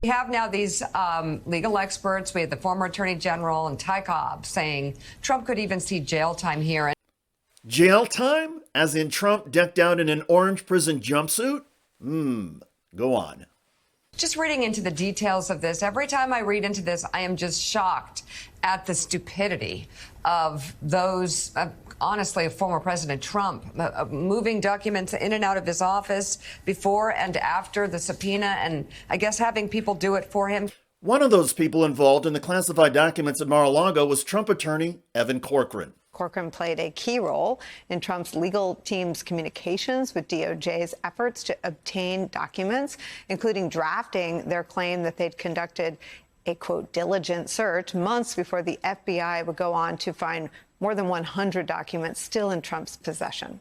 We have now these legal experts. We have the former Attorney General and Ty Cobb saying Trump could even see jail time here. Jail time? As in Trump decked out in an orange prison jumpsuit? Go on. Just reading into the details of this, every time I read into this, I am just shocked at the stupidity of those, honestly, of former President Trump, moving documents in and out of his office before and after the subpoena, and I guess having people do it for him. One of those people involved in the classified documents at Mar-a-Lago was Trump attorney Evan Corcoran. Corcoran played a key role in Trump's legal team's communications with DOJ's efforts to obtain documents, including drafting their claim that they'd conducted a, quote, diligent search months before the FBI would go on to find more than 100 documents still in Trump's possession.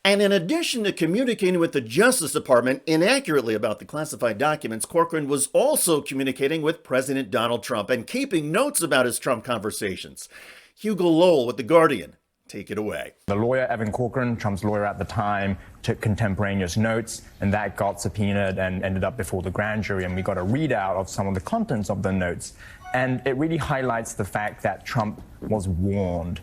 And in addition to communicating with the Justice Department inaccurately about the classified documents, Corcoran was also communicating with President Donald Trump and keeping notes about his Trump conversations. Hugo Lowell with The Guardian. Take it away. The lawyer, Evan Corcoran, Trump's lawyer at the time, took contemporaneous notes, and that got subpoenaed and ended up before the grand jury, and we got a readout of some of the contents of the notes. And it really highlights the fact that Trump was warned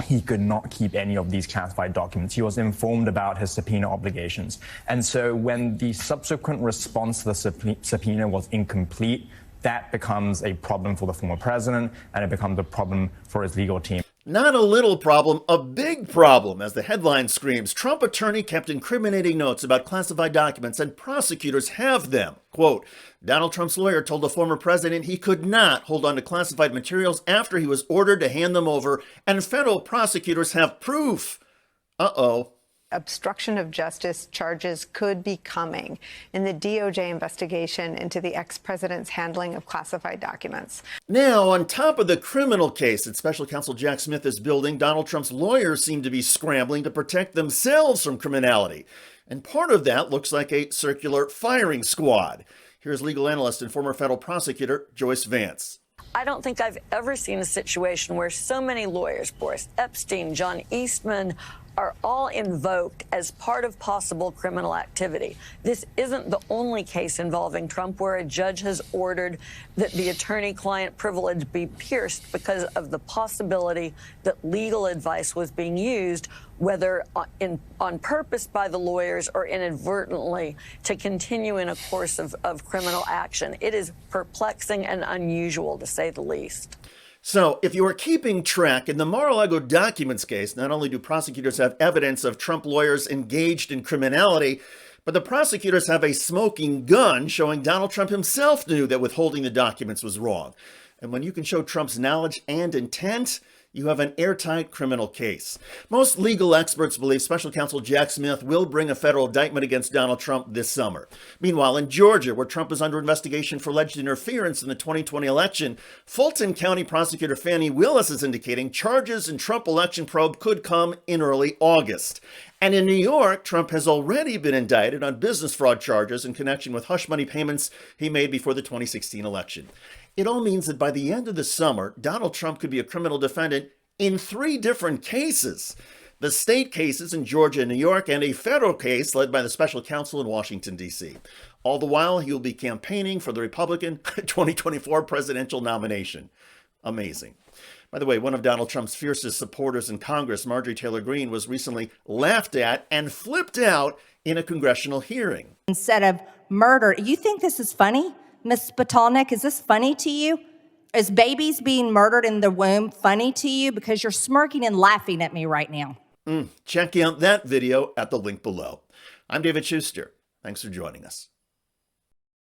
he could not keep any of these classified documents. He was informed about his subpoena obligations. And so when the subsequent response to the subpoena was incomplete, that becomes a problem for the former president, and it becomes a problem for his legal team. Not a little problem, a big problem. As the headline screams, Trump attorney kept incriminating notes about classified documents and prosecutors have them. Quote, Donald Trump's lawyer told the former president he could not hold on to classified materials after he was ordered to hand them over, and federal prosecutors have proof. Uh-oh. Obstruction of justice charges could be coming in the DOJ investigation into the ex-president's handling of classified documents. Now, on top of the criminal case that special counsel Jack Smith is building, Donald Trump's lawyers seem to be scrambling to protect themselves from criminality. And part of that looks like a circular firing squad. Here's legal analyst and former federal prosecutor Joyce Vance. I don't think I've ever seen a situation where so many lawyers, Boris Epshteyn, John Eastman, are all invoked as part of possible criminal activity. This isn't the only case involving Trump where a judge has ordered that the attorney-client privilege be pierced because of the possibility that legal advice was being used, whether on purpose by the lawyers or inadvertently, to continue in a course of criminal action. It is perplexing and unusual, to say the least. So, if you are keeping track, in the Mar-a-Lago documents case, not only do prosecutors have evidence of Trump lawyers engaged in criminality, but the prosecutors have a smoking gun showing Donald Trump himself knew that withholding the documents was wrong. And when you can show Trump's knowledge and intent, you have an airtight criminal case. Most legal experts believe special counsel Jack Smith will bring a federal indictment against Donald Trump this summer. Meanwhile, in Georgia, where Trump is under investigation for alleged interference in the 2020 election, Fulton County prosecutor Fannie Willis is indicating charges in Trump election probe could come in early August. And in New York, Trump has already been indicted on business fraud charges in connection with hush money payments he made before the 2016 election. It all means that by the end of the summer, Donald Trump could be a criminal defendant in 3 different cases. The state cases in Georgia and New York, and a federal case led by the special counsel in Washington, D.C. All the while, he will be campaigning for the Republican 2024 presidential nomination. Amazing. By the way, one of Donald Trump's fiercest supporters in Congress, Marjorie Taylor Greene, was recently laughed at and flipped out in a congressional hearing. Instead of murder, you think this is funny? Ms. Spatalnik, is this funny to you? Is babies being murdered in the womb funny to you? Because you're smirking and laughing at me right now. Check out that video at the link below. I'm David Shuster. Thanks for joining us.